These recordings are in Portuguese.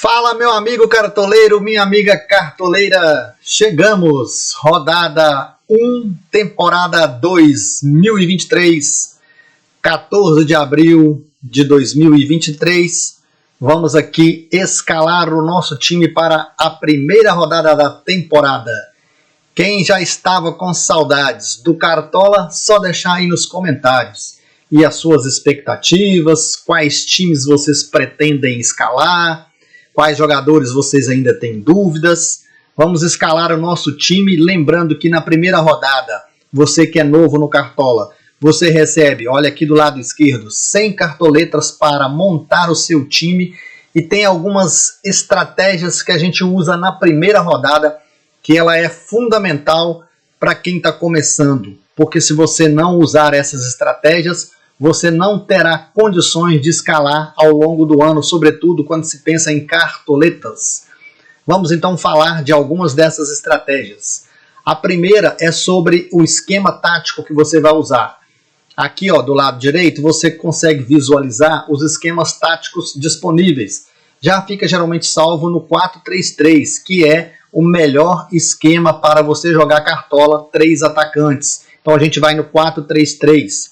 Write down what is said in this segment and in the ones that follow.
Fala, meu amigo cartoleiro, minha amiga cartoleira. Chegamos, rodada 1, temporada 2023, 14 de abril de 2023. Vamos aqui escalar o nosso time para a primeira rodada da temporada. Quem já estava com saudades do Cartola, só deixar aí nos comentários. E as suas expectativas, quais times vocês pretendem escalar, quais jogadores vocês ainda têm dúvidas. Vamos escalar o nosso time, lembrando que na primeira rodada, você que é novo no Cartola, você recebe, olha aqui do lado esquerdo, 100 cartoletas para montar o seu time, e tem algumas estratégias que a gente usa na primeira rodada, que ela é fundamental para quem está começando, porque se você não usar essas estratégias, você não terá condições de escalar ao longo do ano, sobretudo quando se pensa em cartoletas. Vamos então falar de algumas dessas estratégias. A primeira é sobre o esquema tático que você vai usar. Aqui, ó, do lado direito, você consegue visualizar os esquemas táticos disponíveis. Já fica geralmente salvo no 4-3-3, que é o melhor esquema para você jogar Cartola 3 atacantes. Então a gente vai no 4-3-3.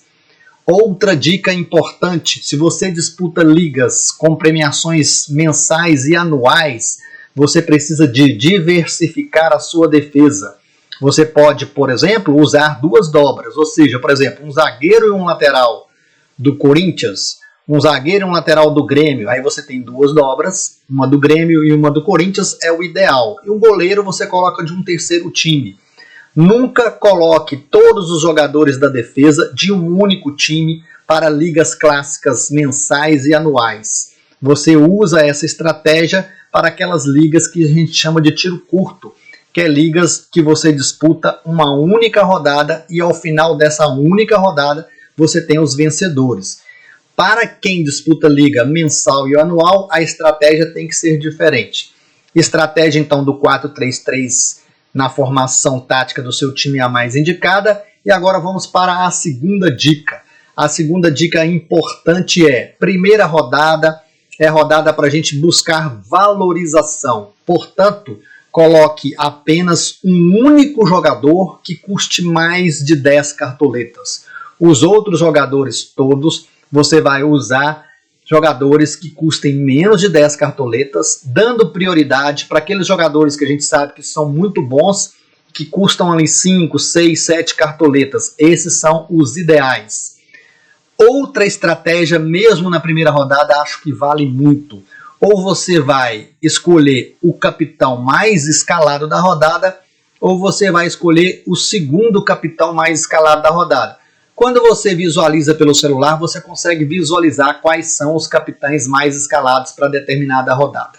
Outra dica importante, se você disputa ligas com premiações mensais e anuais, você precisa de diversificar a sua defesa. Você pode, por exemplo, usar duas dobras, ou seja, por exemplo, um zagueiro e um lateral do Corinthians, um zagueiro e um lateral do Grêmio, aí você tem duas dobras, uma do Grêmio e uma do Corinthians, é o ideal. E um goleiro você coloca de um terceiro time. Nunca coloque todos os jogadores da defesa de um único time para ligas clássicas mensais e anuais. Você usa essa estratégia para aquelas ligas que a gente chama de tiro curto, que é ligas que você disputa uma única rodada e ao final dessa única rodada você tem os vencedores. Para quem disputa liga mensal e anual, a estratégia tem que ser diferente. Estratégia então do 4-3-3 na formação tática do seu time é a mais indicada. E agora vamos para a segunda dica. A segunda dica importante é, primeira rodada, é rodada para a gente buscar valorização. Portanto, coloque apenas um único jogador que custe mais de 10 cartoletas. Os outros jogadores todos, você vai usar jogadores que custem menos de 10 cartoletas, dando prioridade para aqueles jogadores que a gente sabe que são muito bons, que custam ali 5, 6, 7 cartoletas. Esses são os ideais. Outra estratégia, mesmo na primeira rodada, acho que vale muito. Ou você vai escolher o capitão mais escalado da rodada, ou você vai escolher o segundo capitão mais escalado da rodada. Quando você visualiza pelo celular, você consegue visualizar quais são os capitães mais escalados para determinada rodada.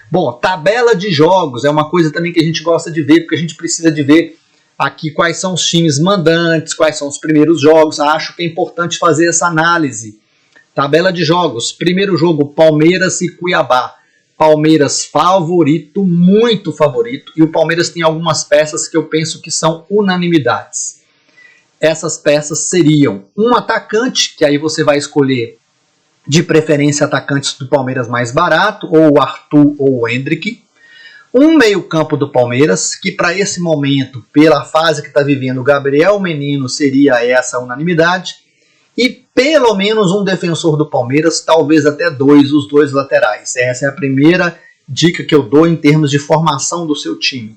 Bom, tabela de jogos é uma coisa também que a gente gosta de ver, porque a gente precisa de ver aqui quais são os times mandantes, quais são os primeiros jogos. Acho que é importante fazer essa análise. Tabela de jogos, primeiro jogo, Palmeiras e Cuiabá. Palmeiras favorito, muito favorito, e o Palmeiras tem algumas peças que eu penso que são unanimidades. Essas peças seriam um atacante, que aí você vai escolher de preferência atacantes do Palmeiras mais barato, ou o Arthur ou o Hendrick. Um meio-campo do Palmeiras, que para esse momento, pela fase que está vivendo o Gabriel Menino, seria essa unanimidade. E pelo menos um defensor do Palmeiras, talvez até dois, os dois laterais. Essa é a primeira dica que eu dou em termos de formação do seu time.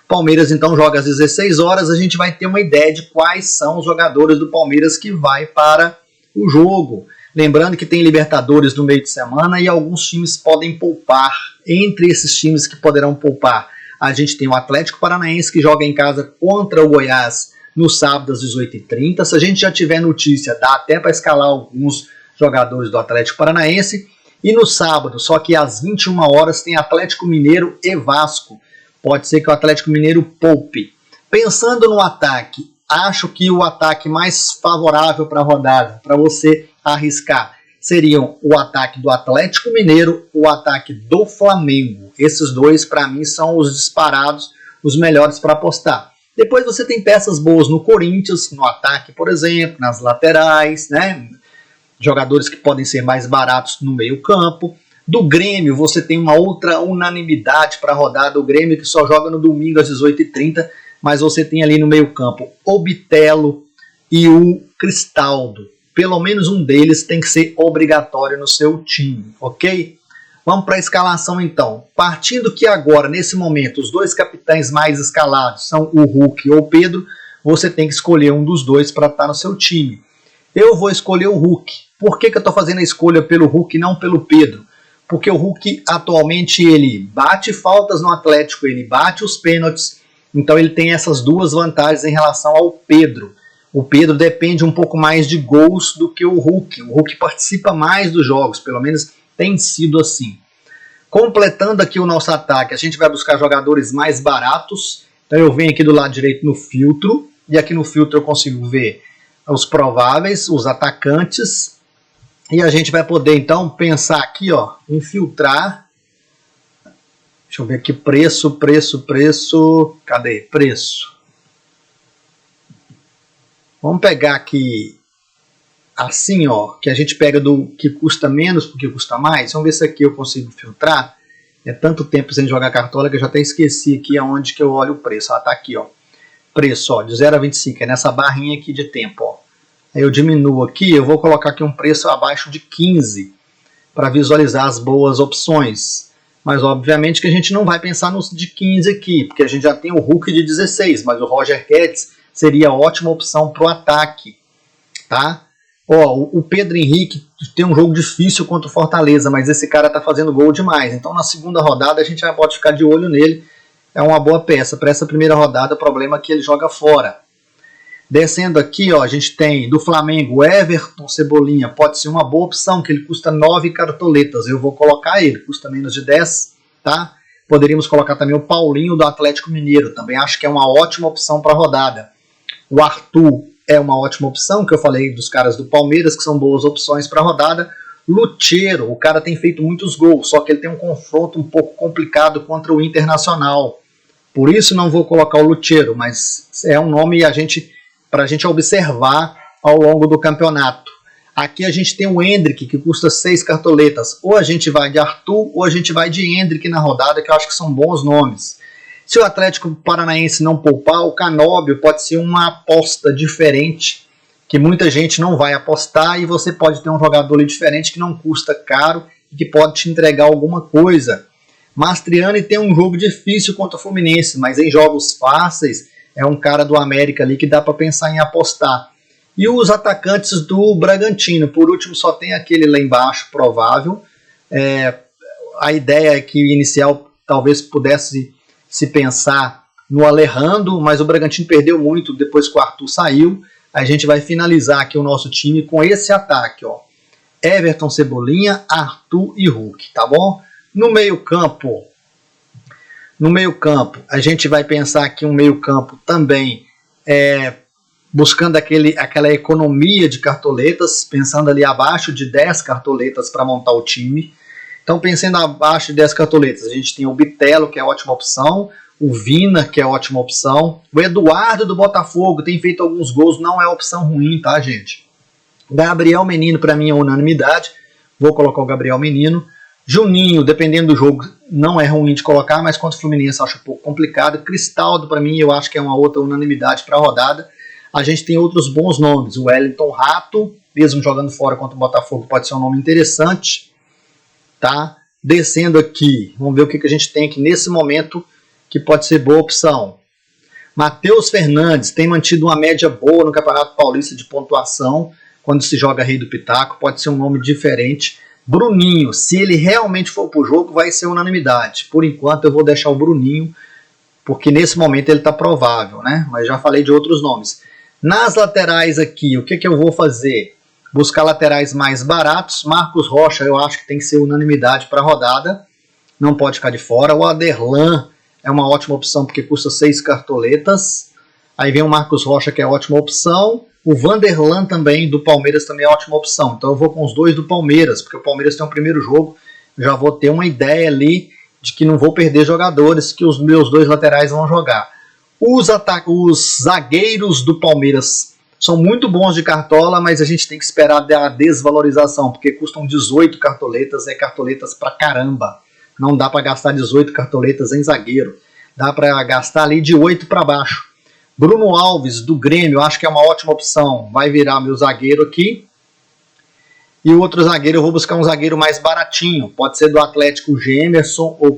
Palmeiras então joga às 16 horas, a gente vai ter uma ideia de quais são os jogadores do Palmeiras que vai para o jogo. Lembrando que tem Libertadores no meio de semana e alguns times podem poupar. Entre esses times que poderão poupar, a gente tem o Atlético Paranaense que joga em casa contra o Goiás no sábado às 18h30. Se a gente já tiver notícia, dá até para escalar alguns jogadores do Atlético Paranaense. E no sábado, só que às 21 horas, tem Atlético Mineiro e Vasco. Pode ser que o Atlético Mineiro poupe. Pensando no ataque, acho que o ataque mais favorável para a rodada, para você arriscar, seriam o ataque do Atlético Mineiro, o ataque do Flamengo. Esses dois, para mim, são os disparados, os melhores para apostar. Depois você tem peças boas no Corinthians, no ataque, por exemplo, nas laterais, né? Jogadores que podem ser mais baratos no meio campo. Do Grêmio, você tem uma outra unanimidade para a rodada. O Grêmio que só joga no domingo às 18h30, mas você tem ali no meio campo o Bitelo e o Cristaldo. Pelo menos um deles tem que ser obrigatório no seu time, ok? Vamos para a escalação então. Partindo que agora, nesse momento, os dois capitães mais escalados são o Hulk ou o Pedro, você tem que escolher um dos dois para estar no seu time. Eu vou escolher o Hulk. Por que eu estou fazendo a escolha pelo Hulk e não pelo Pedro? Porque o Hulk atualmente ele bate faltas no Atlético, ele bate os pênaltis, então ele tem essas duas vantagens em relação ao Pedro. O Pedro depende um pouco mais de gols do que o Hulk. O Hulk participa mais dos jogos, pelo menos tem sido assim. Completando aqui o nosso ataque, a gente vai buscar jogadores mais baratos. Então eu venho aqui do lado direito no filtro, e aqui no filtro eu consigo ver os prováveis, os atacantes. E a gente vai poder então pensar aqui, ó, em filtrar. Deixa eu ver aqui, preço. Cadê? Preço. Vamos pegar aqui assim, ó, que a gente pega do que custa menos para o que custa mais. Vamos ver se aqui eu consigo filtrar. É tanto tempo sem jogar cartola que eu já até esqueci aqui aonde que eu olho o preço. Ah, tá aqui, ó. Preço, ó, de 0 a 25, é nessa barrinha aqui de tempo, ó. Aí eu diminuo aqui, eu vou colocar aqui um preço abaixo de 15 para visualizar as boas opções. Mas obviamente que a gente não vai pensar nos de 15 aqui, porque a gente já tem o Hulk de 16, mas o Roger Guedes seria ótima opção para o ataque, tá? Ó, o Pedro Henrique tem um jogo difícil contra o Fortaleza, mas esse cara tá fazendo gol demais. Então na segunda rodada a gente já pode ficar de olho nele. É uma boa peça. Para essa primeira rodada o problema é que ele joga fora. Descendo aqui, ó, a gente tem do Flamengo Everton Cebolinha. Pode ser uma boa opção, que ele custa 9 cartoletas. Eu vou colocar ele, custa menos de 10, tá? Poderíamos colocar também o Paulinho do Atlético Mineiro. Também acho que é uma ótima opção para a rodada. O Arthur é uma ótima opção, que eu falei dos caras do Palmeiras, que são boas opções para a rodada. Lucheiro, o cara tem feito muitos gols, só que ele tem um confronto um pouco complicado contra o Internacional. Por isso não vou colocar o Lucheiro, mas é um nome para a gente observar ao longo do campeonato. Aqui a gente tem o Hendrick, que custa 6 cartoletas. Ou a gente vai de Arthur, ou a gente vai de Hendrick na rodada, que eu acho que são bons nomes. Se o Atlético Paranaense não poupar, o Canóbio pode ser uma aposta diferente, que muita gente não vai apostar, e você pode ter um jogador ali diferente que não custa caro e que pode te entregar alguma coisa. Mastriani tem um jogo difícil contra o Fluminense, mas em jogos fáceis é um cara do América ali que dá para pensar em apostar. E os atacantes do Bragantino, por último só tem aquele lá embaixo, provável. A ideia é que inicial talvez pudesse se pensar no Alejandro, mas o Bragantino perdeu muito depois que o Arthur saiu. A gente vai finalizar aqui o nosso time com esse ataque, ó. Everton Cebolinha, Arthur e Hulk, tá bom? No meio-campo, a gente vai pensar aqui um meio-campo também buscando aquela economia de cartoletas, pensando ali abaixo de 10 cartoletas para montar o time. Então, pensando abaixo de 10 cartoletas, a gente tem o Bitelo, que é ótima opção, o Vina, que é ótima opção, o Eduardo do Botafogo, tem feito alguns gols, não é opção ruim, tá, gente? Gabriel Menino, para mim, é unanimidade, vou colocar o Gabriel Menino. Juninho, dependendo do jogo, não é ruim de colocar, mas contra o Fluminense eu acho um pouco complicado. Cristaldo, para mim, eu acho que é uma outra unanimidade para a rodada. A gente tem outros bons nomes, o Wellington Rato, mesmo jogando fora contra o Botafogo, pode ser um nome interessante. Tá? Descendo aqui, vamos ver o que a gente tem aqui nesse momento que pode ser boa opção. Matheus Fernandes tem mantido uma média boa no Campeonato Paulista de pontuação, quando se joga Rei do Pitaco, pode ser um nome diferente. Bruninho, se ele realmente for para o jogo, vai ser unanimidade. Por enquanto eu vou deixar o Bruninho, porque nesse momento ele está provável, né? Mas já falei de outros nomes. Nas laterais aqui, o que eu vou fazer? Buscar laterais mais baratos. Marcos Rocha eu acho que tem que ser unanimidade para a rodada, não pode ficar de fora. O Aderlan é uma ótima opção porque custa 6 cartoletas. Aí vem o Marcos Rocha, que é ótima opção. O Vanderlan também, do Palmeiras, também é ótima opção. Então eu vou com os dois do Palmeiras, porque o Palmeiras tem o primeiro jogo. Já vou ter uma ideia ali de que não vou perder jogadores, que os meus dois laterais vão jogar. Os zagueiros do Palmeiras são muito bons de cartola, mas a gente tem que esperar a desvalorização, porque custam 18 cartoletas, é cartoletas pra caramba. Não dá para gastar 18 cartoletas em zagueiro. Dá para gastar ali de 8 para baixo. Bruno Alves, do Grêmio, acho que é uma ótima opção. Vai virar meu zagueiro aqui. E o outro zagueiro, eu vou buscar um zagueiro mais baratinho. Pode ser do Atlético Gemerson ou o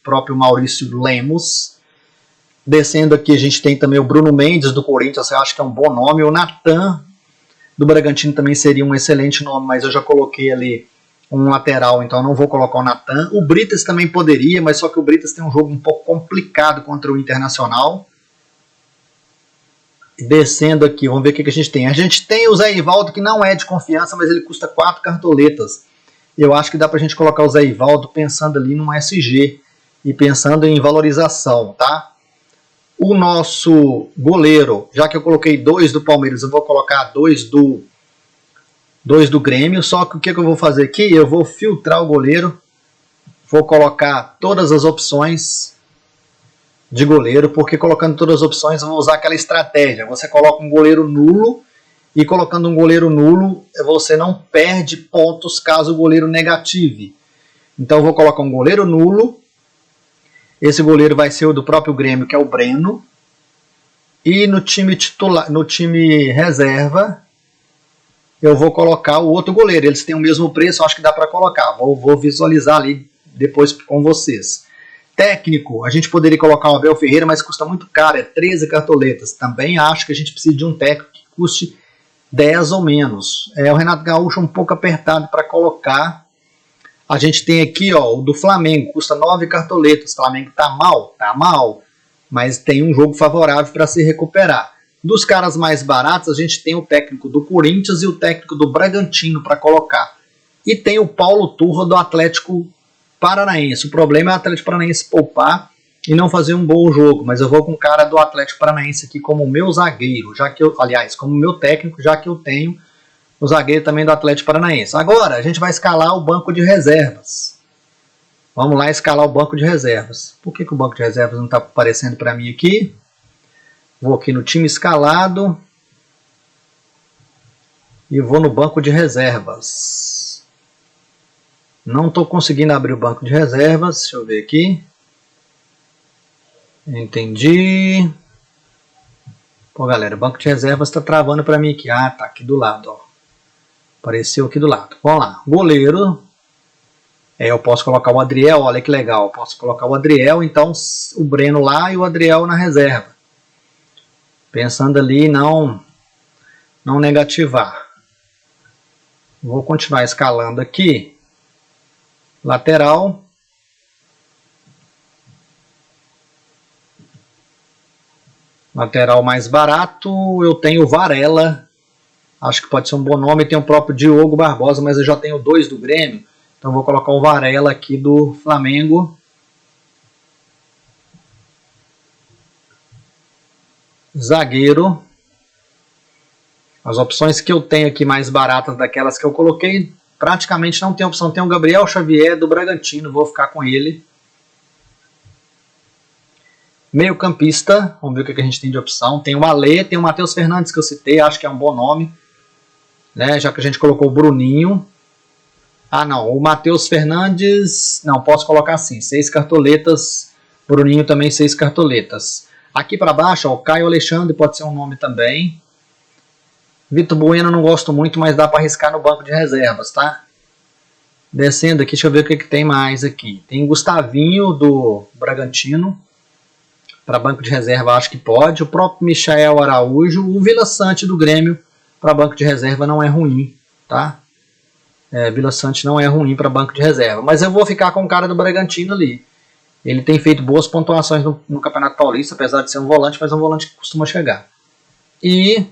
próprio Maurício Lemos. Descendo aqui, a gente tem também o Bruno Mendes, do Corinthians, eu acho que é um bom nome. O Natan, do Bragantino, também seria um excelente nome, mas eu já coloquei ali um lateral, então eu não vou colocar o Natan. O Britas também poderia, mas só que o Britas tem um jogo um pouco complicado contra o Internacional. Descendo aqui, vamos ver o que a gente tem. A gente tem o Zé Ivaldo, que não é de confiança, mas ele custa 4 cartoletas. Eu acho que dá pra gente colocar o Zé Ivaldo pensando ali num SG e pensando em valorização, tá? O nosso goleiro, já que eu coloquei 2 do Palmeiras, eu vou colocar 2 do Grêmio, só que o que eu vou fazer aqui? Eu vou filtrar o goleiro, vou colocar todas as opções de goleiro, porque colocando todas as opções eu vou usar aquela estratégia. Você coloca um goleiro nulo, e colocando um goleiro nulo, você não perde pontos caso o goleiro negative. Então eu vou colocar um goleiro nulo, esse goleiro vai ser o do próprio Grêmio, que é o Breno, e no time titular, no time reserva, eu vou colocar o outro goleiro. Eles têm o mesmo preço, acho que dá para colocar. Vou visualizar ali depois com vocês. Técnico, a gente poderia colocar o Abel Ferreira, mas custa muito caro, é 13 cartoletas. Também acho que a gente precisa de um técnico que custe 10 ou menos. O Renato Gaúcho é um pouco apertado para colocar. A gente tem aqui o do Flamengo, custa 9 cartoletas. O Flamengo tá mal, mas tem um jogo favorável para se recuperar. Dos caras mais baratos, a gente tem o técnico do Corinthians e o técnico do Bragantino para colocar. E tem o Paulo Turra do Atlético Paranaense. O problema é o Atlético Paranaense poupar e não fazer um bom jogo. Mas eu vou com o cara do Atlético Paranaense aqui como meu zagueiro, como meu técnico, já que eu tenho o zagueiro também do Atlético Paranaense. Agora, a gente vai escalar o banco de reservas. Vamos lá escalar o banco de reservas. Por que o banco de reservas não está aparecendo para mim aqui? Vou aqui no time escalado e vou no banco de reservas. Não estou conseguindo abrir o banco de reservas. Deixa eu ver aqui. Entendi. Pô, galera, o banco de reservas está travando para mim aqui. Ah, tá aqui do lado, ó. Apareceu aqui do lado. Vamos lá. Goleiro. Eu posso colocar o Adriel. Olha que legal. Eu posso colocar o Adriel. Então, o Breno lá e o Adriel na reserva. Pensando ali não negativar. Vou continuar escalando aqui. Lateral. Lateral mais barato. Eu tenho o Varela. Acho que pode ser um bom nome. Tem o próprio Diogo Barbosa, mas eu já tenho 2 do Grêmio. Então vou colocar o Varela aqui do Flamengo. Zagueiro. As opções que eu tenho aqui mais baratas daquelas que eu coloquei, praticamente não tem opção. Tem o Gabriel Xavier do Bragantino, vou ficar com ele. Meio campista, vamos ver o que a gente tem de opção. Tem o Alê, tem o Matheus Fernandes que eu citei, acho que é um bom nome. Né? Já que a gente colocou o Bruninho. Ah não, o Matheus Fernandes, não, posso colocar assim, 6 cartoletas. Bruninho também 6 cartoletas. Aqui para baixo, o Caio Alexandre pode ser um nome também. Vitor Bueno não gosto muito, mas dá para arriscar no banco de reservas, tá? Descendo aqui, deixa eu ver o que tem mais aqui. Tem Gustavinho do Bragantino. Para banco de reserva acho que pode. O próprio Michael Araújo. O Vila Sante do Grêmio para banco de reserva não é ruim, tá? Vila Sante não é ruim para banco de reserva. Mas eu vou ficar com o cara do Bragantino ali. Ele tem feito boas pontuações no Campeonato Paulista, apesar de ser um volante, mas é um volante que costuma chegar. E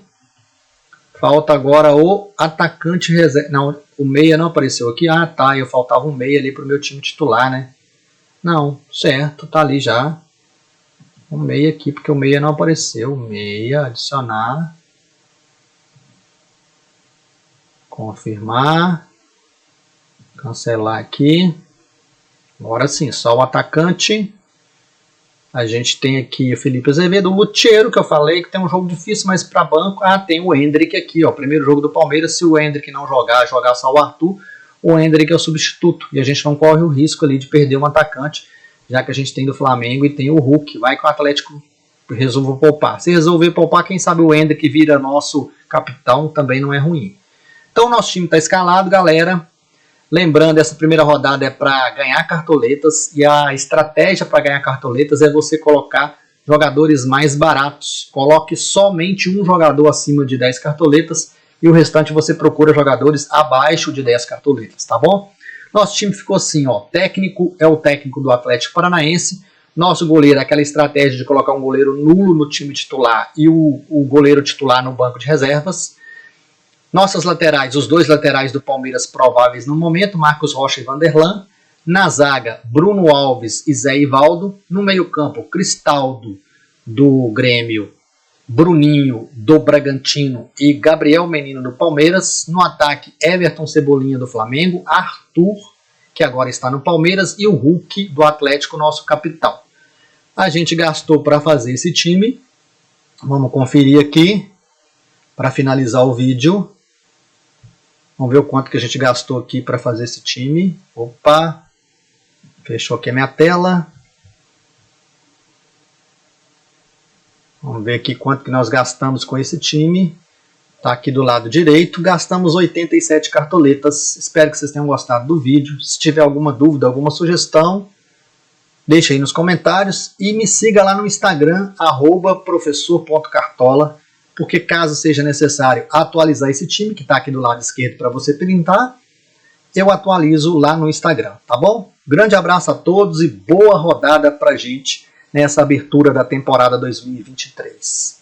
falta agora o atacante reserva. Não, o meia não apareceu aqui. Ah, tá, eu faltava um meia ali para o meu time titular, né? Não, certo, tá ali já. Um meia aqui, porque o meia não apareceu. Meia, adicionar. Confirmar. Cancelar aqui. Agora sim, só o atacante. A gente tem aqui o Felipe Azevedo, o Lutero, que eu falei que tem um jogo difícil, mas para banco. Ah, tem o Hendrick aqui, ó, primeiro jogo do Palmeiras. Se o Hendrick não jogar só o Arthur, o Hendrick é o substituto. E a gente não corre o risco ali de perder um atacante, já que a gente tem do Flamengo e tem o Hulk. Vai que o Atlético resolva poupar. Se resolver poupar, quem sabe o Hendrick vira nosso capitão, também não é ruim. Então o nosso time está escalado, galera. Lembrando, essa primeira rodada é para ganhar cartoletas, e a estratégia para ganhar cartoletas é você colocar jogadores mais baratos. Coloque somente um jogador acima de 10 cartoletas e o restante você procura jogadores abaixo de 10 cartoletas, tá bom? Nosso time ficou assim, ó, técnico é o técnico do Atlético Paranaense, nosso goleiro é aquela estratégia de colocar um goleiro nulo no time titular e o goleiro titular no banco de reservas. Nossas laterais, os dois laterais do Palmeiras prováveis no momento, Marcos Rocha e Vanderlan. Na zaga, Bruno Alves e Zé Ivaldo. No meio-campo, Cristaldo do Grêmio, Bruninho do Bragantino e Gabriel Menino do Palmeiras. No ataque, Everton Cebolinha do Flamengo, Arthur, que agora está no Palmeiras, e o Hulk do Atlético, nosso capitão. A gente gastou para fazer esse time. Vamos conferir aqui para finalizar o vídeo. Vamos ver o quanto que a gente gastou aqui para fazer esse time. Opa, fechou aqui a minha tela. Vamos ver aqui quanto que nós gastamos com esse time. Está aqui do lado direito. Gastamos 87 cartoletas. Espero que vocês tenham gostado do vídeo. Se tiver alguma dúvida, alguma sugestão, deixe aí nos comentários. E me siga lá no Instagram, @professor.cartola. Porque caso seja necessário atualizar esse time, que está aqui do lado esquerdo para você printar, eu atualizo lá no Instagram, tá bom? Grande abraço a todos e boa rodada para a gente nessa abertura da temporada 2023.